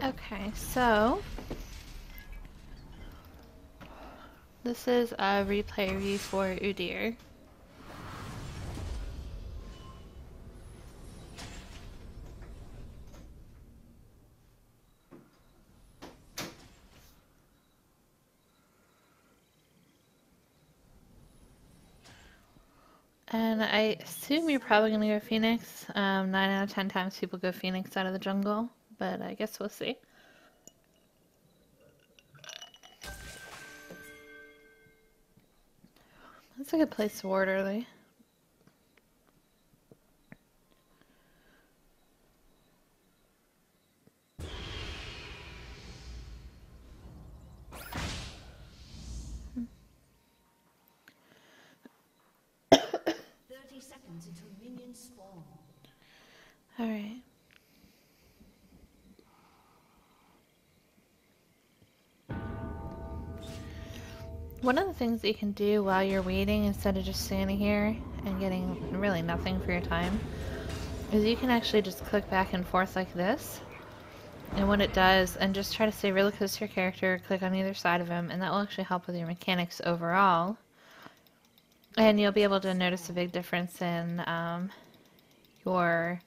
Okay, so this is a replay review for Udyr. And I assume you're probably going to go Phoenix. 9 out of 10 times people go Phoenix out of the jungle, but I guess we'll see. That's a good place to ward early. Alright. One of the things that you can do while you're waiting, instead of just standing here and getting really nothing for your time, is you can actually just click back and forth like this. And what it does, and just try to stay really close to your character, click on either side of him, and that will actually help with your mechanics overall. And you'll be able to notice a big difference in your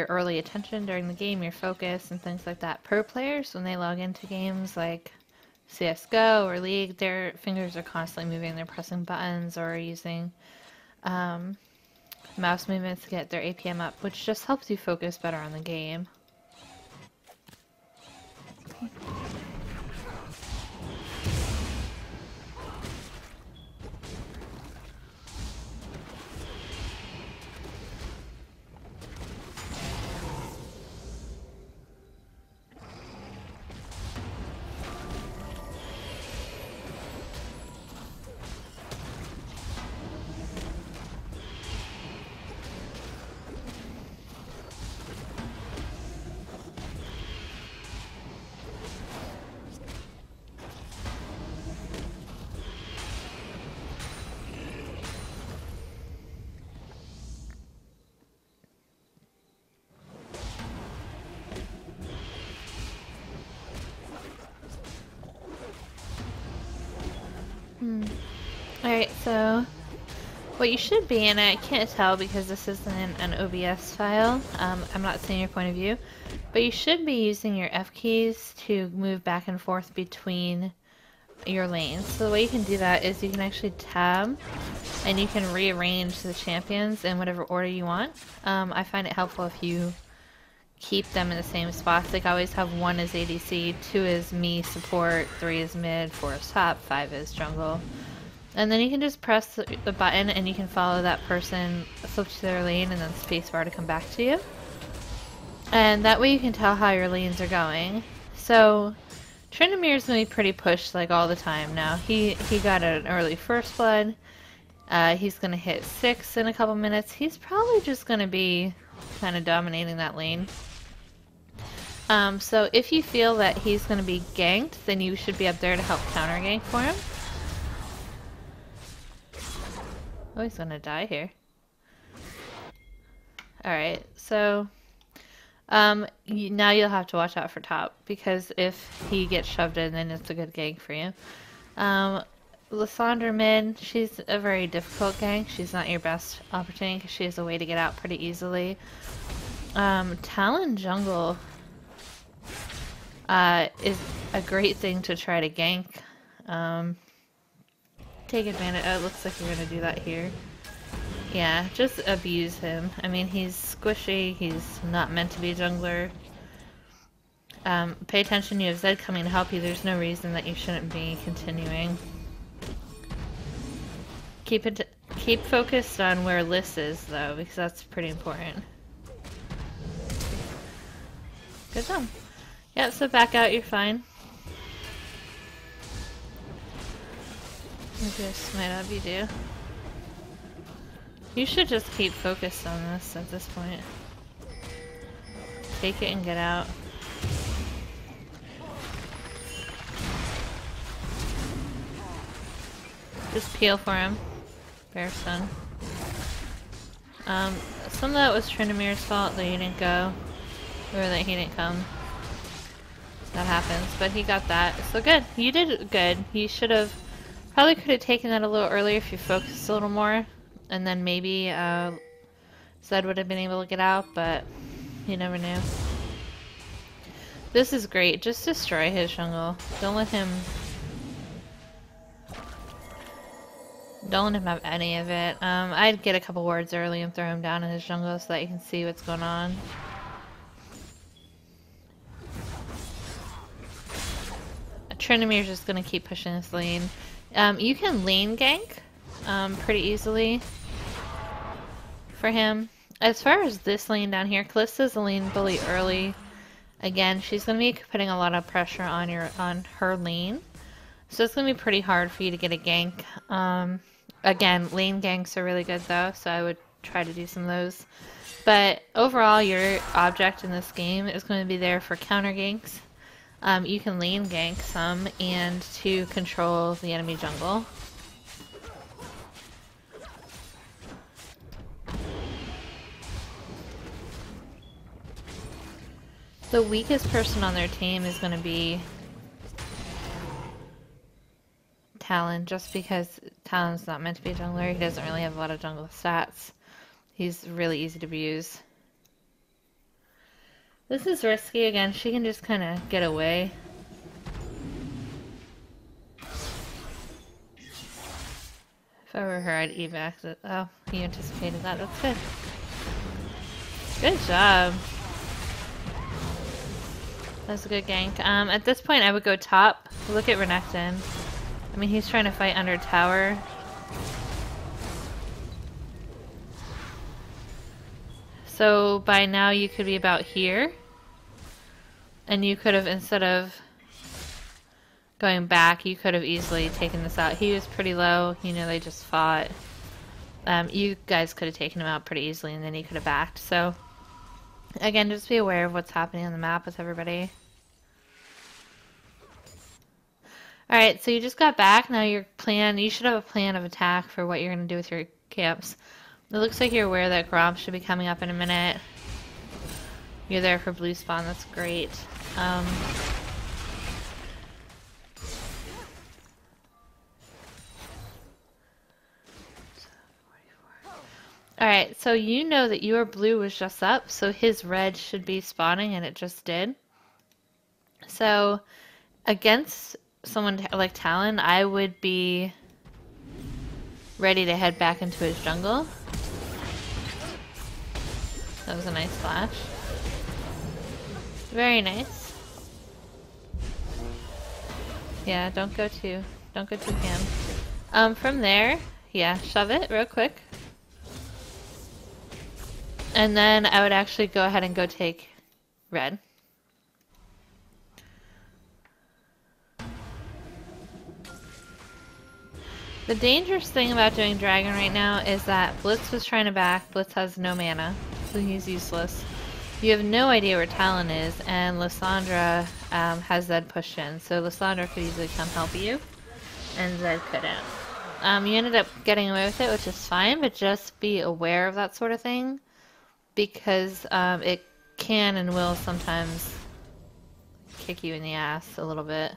early attention during the game, your focus, and things like that. Pro players, when they log into games like CSGO or League, their fingers are constantly moving. They're pressing buttons or using mouse movements to get their APM up, which just helps you focus better on the game. Alright, so what you should be, and I can't tell because this isn't an OBS file, I'm not seeing your point of view, but you should be using your F keys to move back and forth between your lanes. So the way you can do that is you can actually tab and you can rearrange the champions in whatever order you want. I find it helpful if you keep them in the same spots. Like I always have 1 as ADC, 2 is me support, 3 is mid, 4 is top, 5 is jungle. And then you can just press the button and you can follow that person, switch to their lane, and then spacebar to come back to you. And that way you can tell how your lanes are going. So Tryndamere is going to be pretty pushed like all the time now. He got an early first blood. He's going to hit 6 in a couple minutes. He's probably just going to be kind of dominating that lane. So if you feel that he's going to be ganked, then you should be up there to help counter gank for him. Oh, he's gonna die here. Alright, so now you'll have to watch out for top, because if he gets shoved in, then it's a good gank for you. Lysandra mid, she's a very difficult gank. She's not your best opportunity because she has a way to get out pretty easily. Talon jungle is a great thing to try to gank. Take advantage. Oh, it looks like you're gonna do that here. Yeah, just abuse him. I mean, he's squishy. He's not meant to be a jungler. Pay attention. You have Zed coming to help you. There's no reason that you shouldn't be continuing. Keep focused on where Lys is, though, because that's pretty important. Good job. Yeah, so back out. You're fine. Maybe I smite up, you do. You should just keep focused on this at this point. Take it and get out. Just peel for him. Bear stun. Some of that was Tryndamere's fault that he didn't go. Or that he didn't come. that happens, but he got that. So good. You did good. You should have probably could have taken that a little earlier if you focused a little more, and then maybe Zed would have been able to get out, but you never knew. This is great. Just destroy his jungle. Don't let him have any of it. I'd get a couple wards early and throw him down in his jungle so that you can see what's going on. Trinimir's just gonna keep pushing this lane. You can lane gank pretty easily for him. As far as this lane down here, Callista's a lane bully early. Again, she's gonna be putting a lot of pressure on her lane, so it's gonna be pretty hard for you to get a gank. Again, lane ganks are really good though, so I would try to do some of those. But overall, your object in this game is going to be there for counter ganks. You can lane gank some and to control the enemy jungle. The weakest person on their team is going to be Talon, just because Talon's not meant to be a jungler. He doesn't really have a lot of jungle stats. He's really easy to abuse. This is risky again. She can just kind of get away. If I were her, I'd evac it. Oh, he anticipated that. That's good. Good job. That's a good gank. At this point, I would go top. Look at Renekton. I mean, he's trying to fight under tower. So by now you could be about here. And you could have, instead of going back, you could have easily taken this out. He was pretty low. You know, they just fought. You guys could have taken him out pretty easily and then he could have backed. So again, just be aware of what's happening on the map with everybody. Alright, so you just got back. Now your plan, you should have a plan of attack for what you're going to do with your camps. It looks like you're aware that Gromp should be coming up in a minute. You're there for blue spawn, that's great. Alright, so you know that your blue was just up, so his red should be spawning, and it just did. So, against someone like Talon, I would be ready to head back into his jungle. That was a nice flash. Very nice. Yeah, don't go too ham. From there, yeah, shove it real quick. And then I would actually go ahead and go take red. The dangerous thing about doing dragon right now is that Blitz was trying to back. Blitz has no mana, so he's useless. You have no idea where Talon is, and Lysandra has Zed pushed in, so Lysandra could easily come help you, and Zed couldn't. You ended up getting away with it, which is fine, but just be aware of that sort of thing, because it can and will sometimes kick you in the ass a little bit.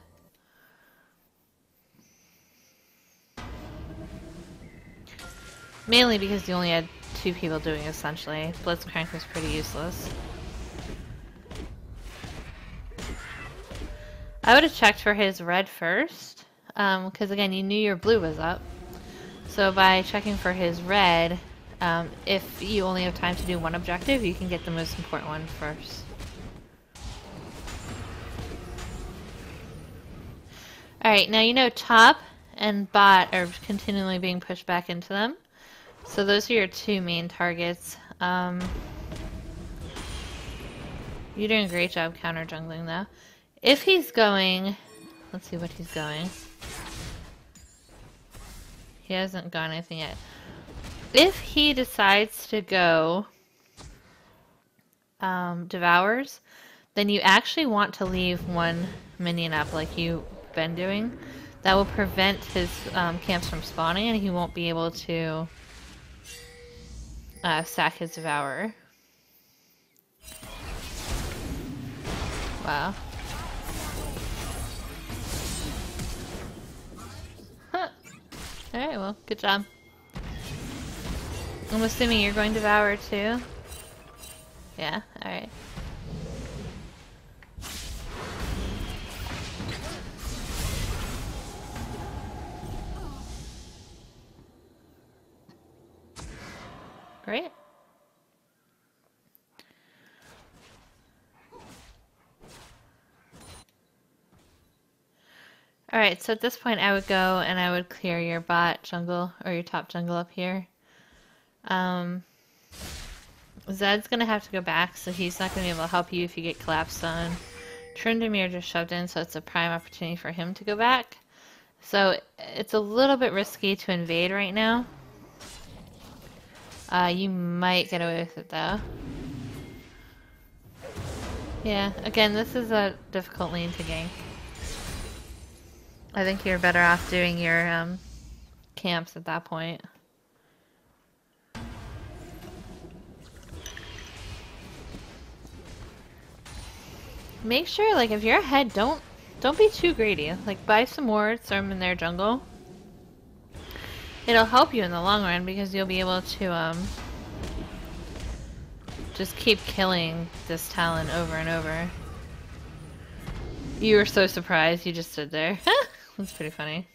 Mainly because you only had 2 people doing it, essentially. Blitzcrank was pretty useless. I would have checked for his red first, because again, you knew your blue was up. So by checking for his red, if you only have time to do one objective, you can get the most important one first. Alright, now you know top and bot are continually being pushed back into them. So those are your 2 main targets. You're doing a great job counter jungling though. If he's going, let's see what he's going. He hasn't gone anything yet. If he decides to go Devours, then you actually want to leave 1 minion up like you've been doing. That will prevent his camps from spawning and he won't be able to sack his Devourer. Wow. Alright, well, good job. I'm assuming you're going to Devour too? Yeah, alright. Great. Alright, so at this point I would go and I would clear your bot jungle, or your top jungle up here. Zed's gonna have to go back, so he's not gonna be able to help you if you get collapsed on. Tryndamere just shoved in, so it's a prime opportunity for him to go back. So it's a little bit risky to invade right now. You might get away with it though. Yeah, again, this is a difficult lane to gank. I think you're better off doing your camps at that point. Make sure, like, if you're ahead, don't be too greedy. Like, buy some wards, throw them in their jungle. It'll help you in the long run because you'll be able to just keep killing this Talon over and over. You were so surprised, you just stood there. That's pretty funny.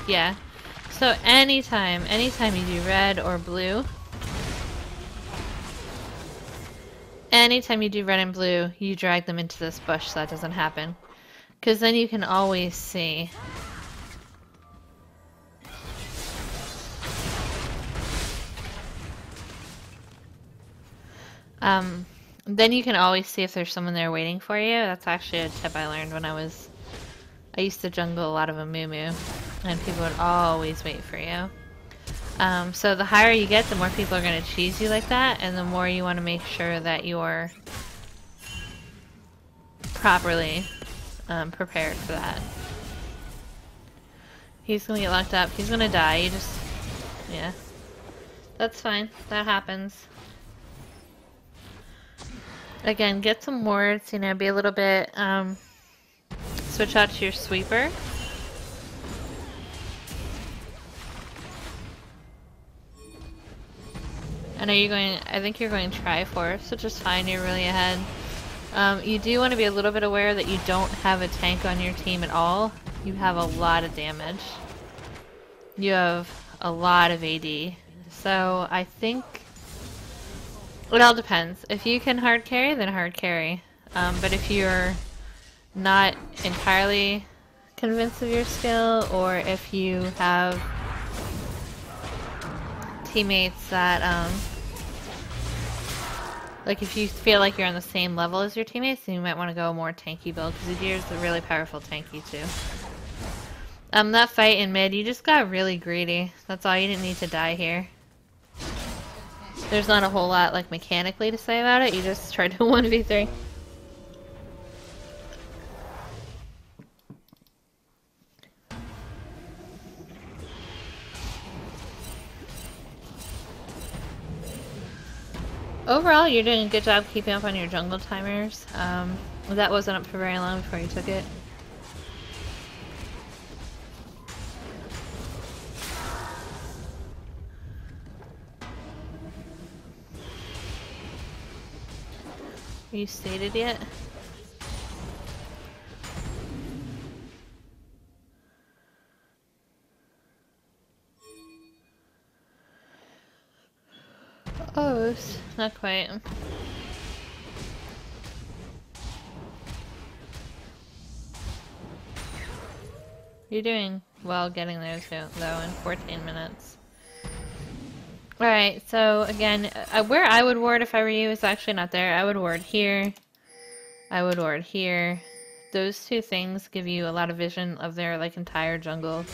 Yeah. So anytime you do red or blue, anytime you do red and blue, you drag them into this bush so that doesn't happen. Because then you can always see. Then you can always see if there's someone there waiting for you. That's actually a tip I learned when I used to jungle a lot of Amumu, and people would always wait for you. So the higher you get, the more people are going to choose you like that, and the more you want to make sure that you're properly prepared for that. He's going to get locked up. He's going to die. You just... yeah. That's fine. That happens. Again, get some wards, you know, be a little bit, switch out to your sweeper. I think you're going Triforce, which is fine, you're really ahead. You do want to be a little bit aware that you don't have a tank on your team at all. You have a lot of damage. You have a lot of AD. So I think it all depends. If you can hard carry, then hard carry. But if you're not entirely convinced of your skill, or if you have teammates that, like if you feel like you're on the same level as your teammates, then you might want to go a more tanky build, because Udyr is a really powerful tanky too. That fight in mid, you just got really greedy. That's all, you didn't need to die here. There's not a whole lot, like, mechanically to say about it. You just tried to 1v3. Overall, you're doing a good job keeping up on your jungle timers. That wasn't up for very long before you took it. Are you stated yet? Oh, not quite. You're doing well getting there though in 14 minutes. Alright, so again, where I would ward if I were you is actually not there. I would ward here. I would ward here. Those two things give you a lot of vision of their like entire jungle.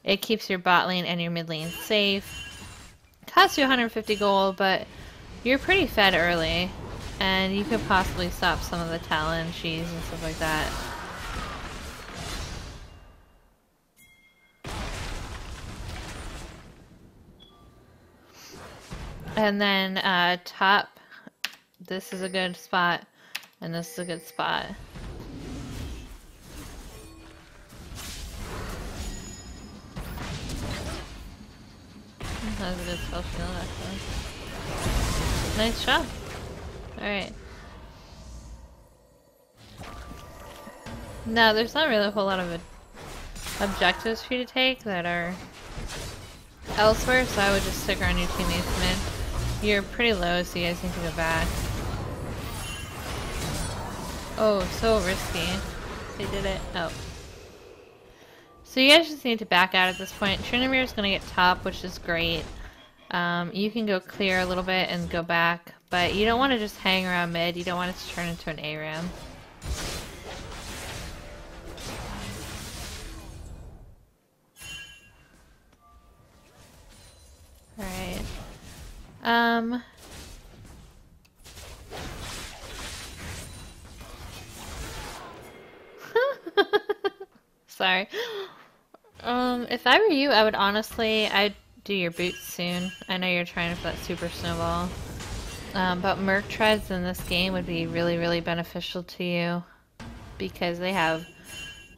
It keeps your bot lane and your mid lane safe. Costs you 150 gold, but you're pretty fed early. And you could possibly stop some of the Talon cheese and stuff like that. And then top, this is a good spot, and this is a good spot. was a good spell shield, actually. Nice job. Alright. No, there's not really a whole lot of objectives for you to take that are elsewhere, so I would just stick around your teammates mid. You're pretty low, so you guys need to go back. Oh, so risky. They did it. Oh. So you guys just need to back out at this point. Trinamir's gonna get top, which is great. You can go clear a little bit and go back, but you don't want to just hang around mid. You don't want it to turn into an ARAM. Alright. Sorry. If I were you, I would honestly, I'd do your boots soon. I know you're trying for that super snowball. But Merc treads in this game would be really, really beneficial to you. Because they have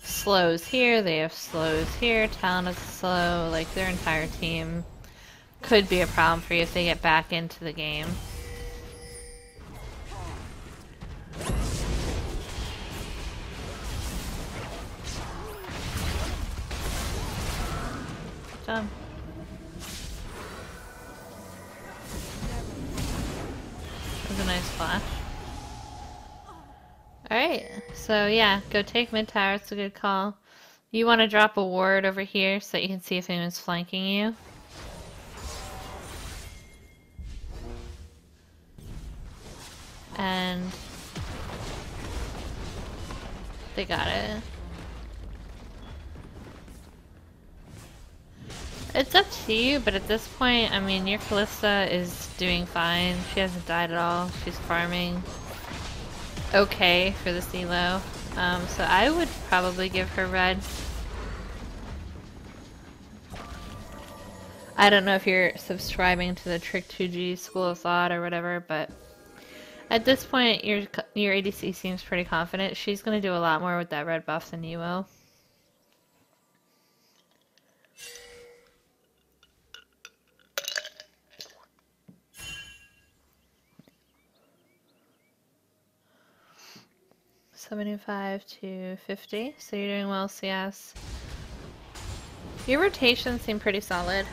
slows here, they have slows here, Talon is slow, like their entire team could be a problem for you if they get back into the game. Good job. That was a nice flash. Alright, so yeah, go take mid tower, it's a good call. You want to drop a ward over here so that you can see if anyone's flanking you. And they got it. It's up to you, but at this point, I mean, your Kalista is doing fine. She hasn't died at all. She's farming okay for this elo. So I would probably give her red. I don't know if you're subscribing to the Trick 2G school of thought or whatever, but at this point, your ADC seems pretty confident. She's going to do a lot more with that red buff than you will. $75 to $50, so you're doing well, CS. Your rotations seem pretty solid.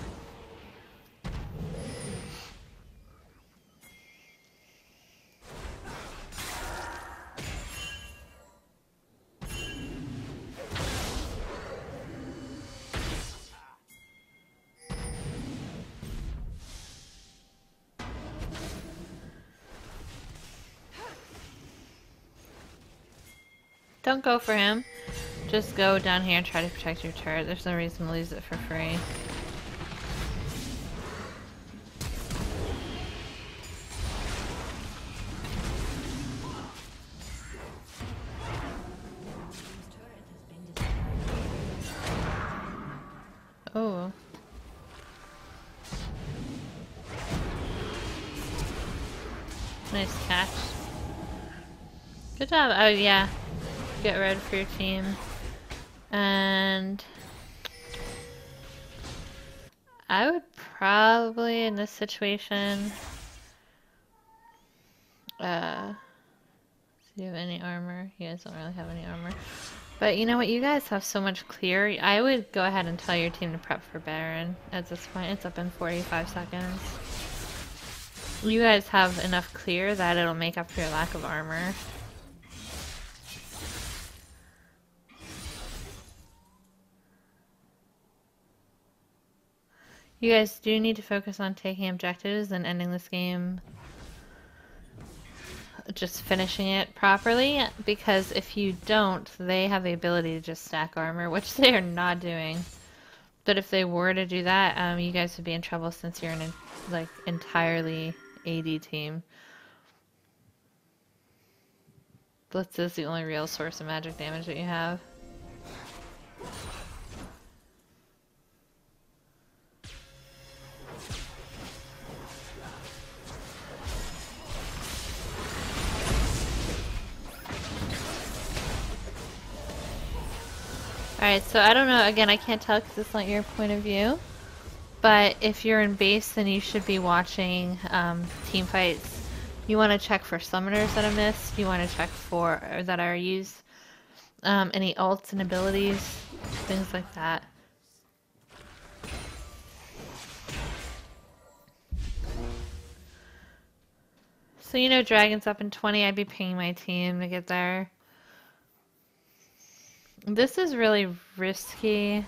Don't go for him. Just go down here and try to protect your turret. There's no reason to lose it for free. Oh. Nice catch. Good job. Oh yeah. Get red for your team. And I would probably in this situation does he have any armor? He doesn't really have any armor. But you know what, you guys have so much clear. I would go ahead and tell your team to prep for Baron at this point. It's up in 45 seconds. You guys have enough clear that it'll make up for your lack of armor. You guys do need to focus on taking objectives and ending this game, just finishing it properly, because if you don't, they have the ability to just stack armor, which they are not doing. But if they were to do that, you guys would be in trouble since you're an entirely AD team. Blitz is the only real source of magic damage that you have. Alright, so I don't know, again, I can't tell because it's not your point of view. But if you're in base, then you should be watching team fights. You want to check for summoners that are missed. You want to check for or that are used. Any ults and abilities, things like that. So you know Dragon's up in 20, I'd be pinging my team to get there. This is really risky.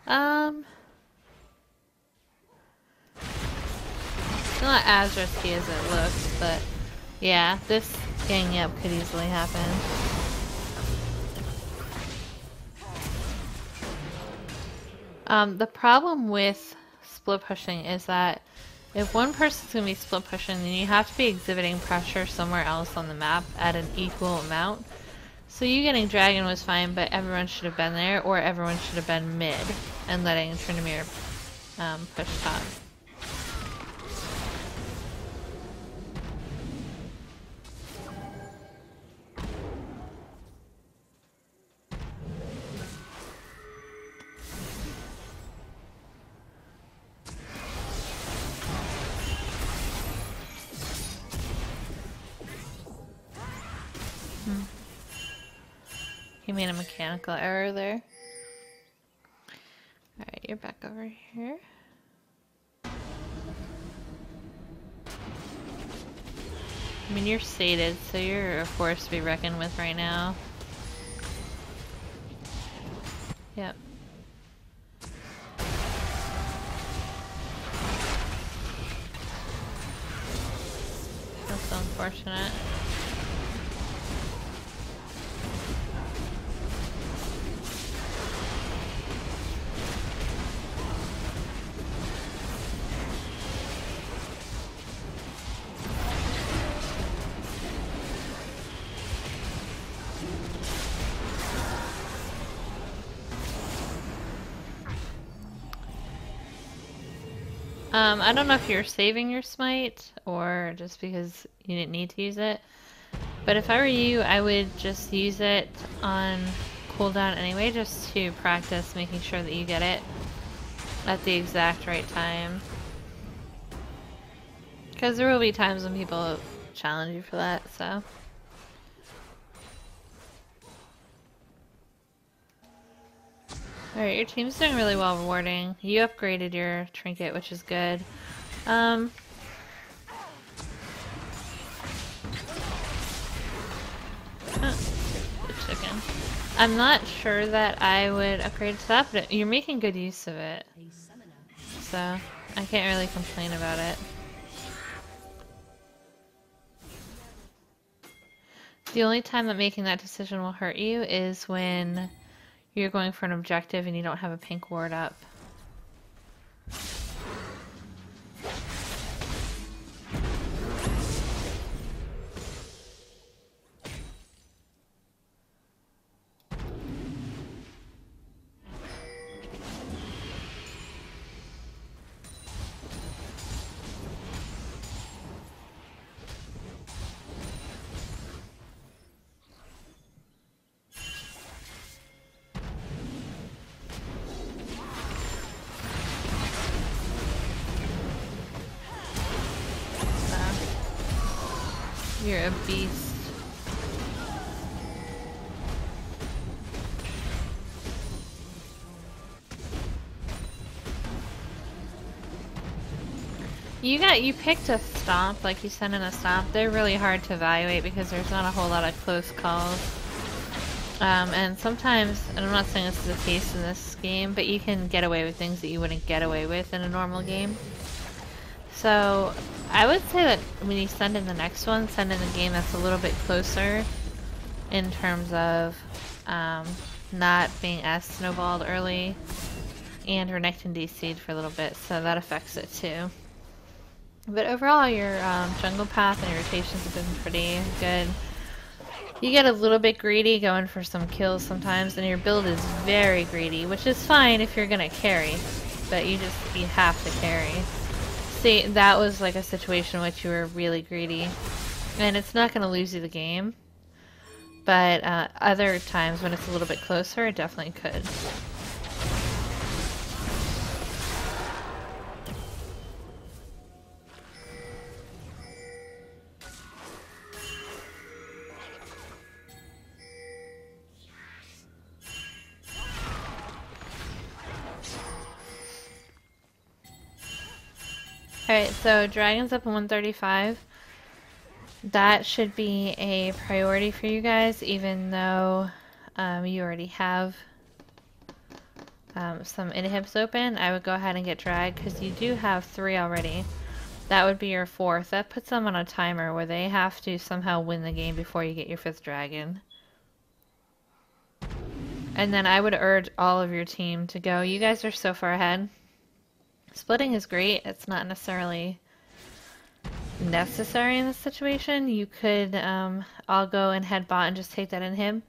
It's not as risky as it looks, but yeah, this ganging up could easily happen. The problem with split pushing is that if one person's going to be split pushing, then you have to be exhibiting pressure somewhere else on the map at an equal amount. So you getting Dragon was fine, but everyone should have been there, or everyone should have been mid and letting Tryndamere push top. He made a mechanical error there. Alright, you're back over here. I mean, you're sated, so you're a force to be reckoned with right now. Yep. That's so unfortunate. I don't know if you're saving your smite or just because you didn't need to use it, but if I were you, I would just use it on cooldown anyway, just to practice making sure that you get it at the exact right time. Because there will be times when people challenge you for that, so. Alright, your team's doing really well rewarding. You upgraded your trinket, which is good. Good chicken. I'm not sure that I would upgrade to that, but you're making good use of it. So, I can't really complain about it. The only time that making that decision will hurt you is when you're going for an objective and you don't have a pink ward up. You're a beast. You picked a stomp, like you sent in a stomp. They're really hard to evaluate because there's not a whole lot of close calls. And sometimes, and I'm not saying this is the case in this game, but you can get away with things that you wouldn't get away with in a normal game. So I would say that when you send in the next one, send in a game that's a little bit closer in terms of not being as snowballed early, and Renekton DC'd for a little bit, so that affects it too. But overall, your jungle path and your rotations have been pretty good. You get a little bit greedy going for some kills sometimes, and your build is very greedy, which is fine if you're gonna carry, but you have to carry. See, that was like a situation in which you were really greedy, and it's not gonna lose you the game, but other times when it's a little bit closer, it definitely could. Alright, so Dragon's up 135. That should be a priority for you guys, even though you already have some inhibs open. I would go ahead and get Drag, because you do have 3 already. That would be your 4th. That puts them on a timer where they have to somehow win the game before you get your 5th dragon. And then I would urge all of your team to go. You guys are so far ahead. Splitting is great. It's not necessarily necessary in this situation. You could all go and head bot and just take that inhib.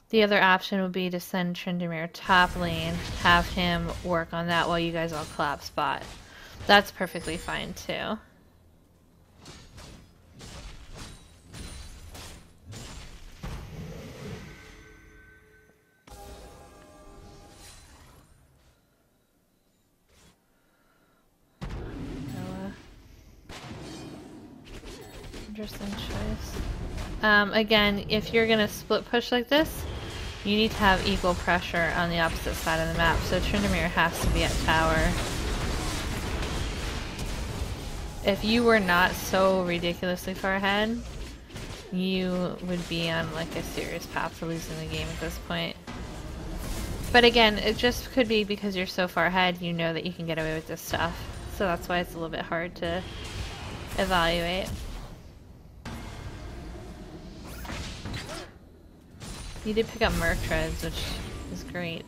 The other option would be to send Tryndamere top lane, have him work on that while you guys all collapse bot. That's perfectly fine too. Interesting choice. Again, if you're gonna split push like this, you need to have equal pressure on the opposite side of the map, so Tryndamere has to be at tower. If you were not so ridiculously far ahead, you would be on like a serious path to losing the game at this point. But again, it just could be because you're so far ahead, you know that you can get away with this stuff. So that's why it's a little bit hard to evaluate. You did pick up Merc Treads, which is great.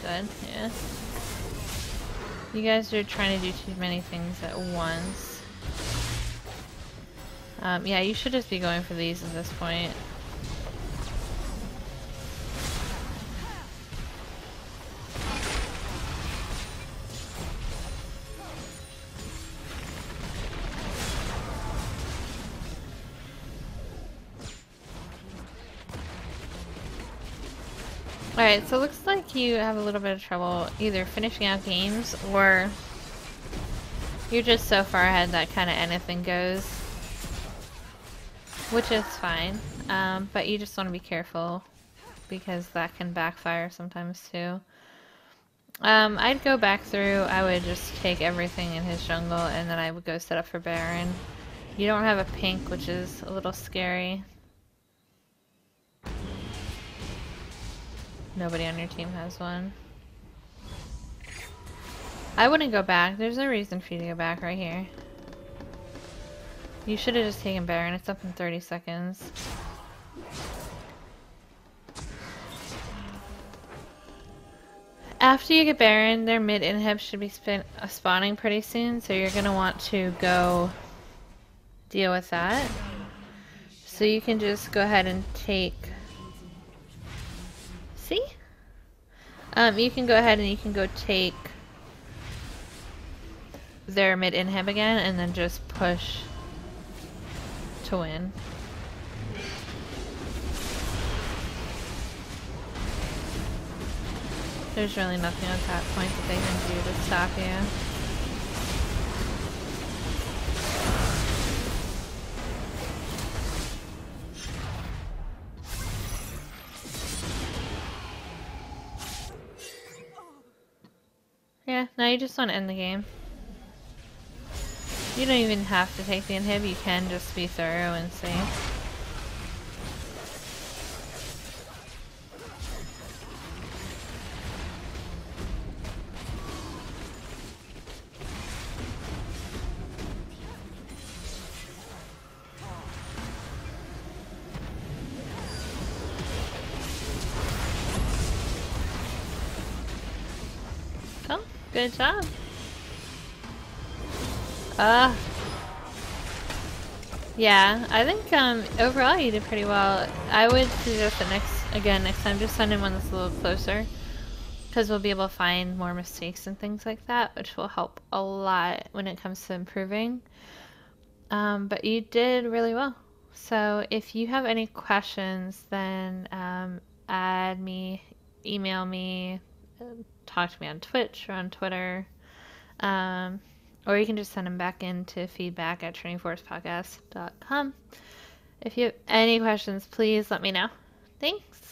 Good, yeah. You guys are trying to do too many things at once. Yeah, you should just be going for these at this point. Alright, so it looks like you have a little bit of trouble either finishing out games or you're just so far ahead that kind of anything goes. Which is fine, but you just want to be careful because that can backfire sometimes too. I'd go back through, I would just take everything in his jungle and then I would go set up for Baron. You don't have a pink, which is a little scary. Nobody on your team has one. I wouldn't go back. There's no reason for you to go back right here. You should have just taken Baron. It's up in 30 seconds. After you get Baron, their mid inhib should be spawning pretty soon, so you're going to want to go deal with that. So you can just go ahead and take... See? You can go ahead and you can go take their mid inhib again and then just push to win. There's really nothing at that point that they can do to stop you. Yeah, now you just want to end the game. You don't even have to take the inhib, you can just be thorough and safe. Oh, good job. Yeah, I think overall you did pretty well. I would suggest that next time just send in one that's a little closer. because we'll be able to find more mistakes and things like that, which will help a lot when it comes to improving. But you did really well. So if you have any questions, then add me, email me, talk to me on Twitch or on Twitter, or you can just send them back into feedback@trainingforcepodcast.com. If you have any questions, please let me know. Thanks.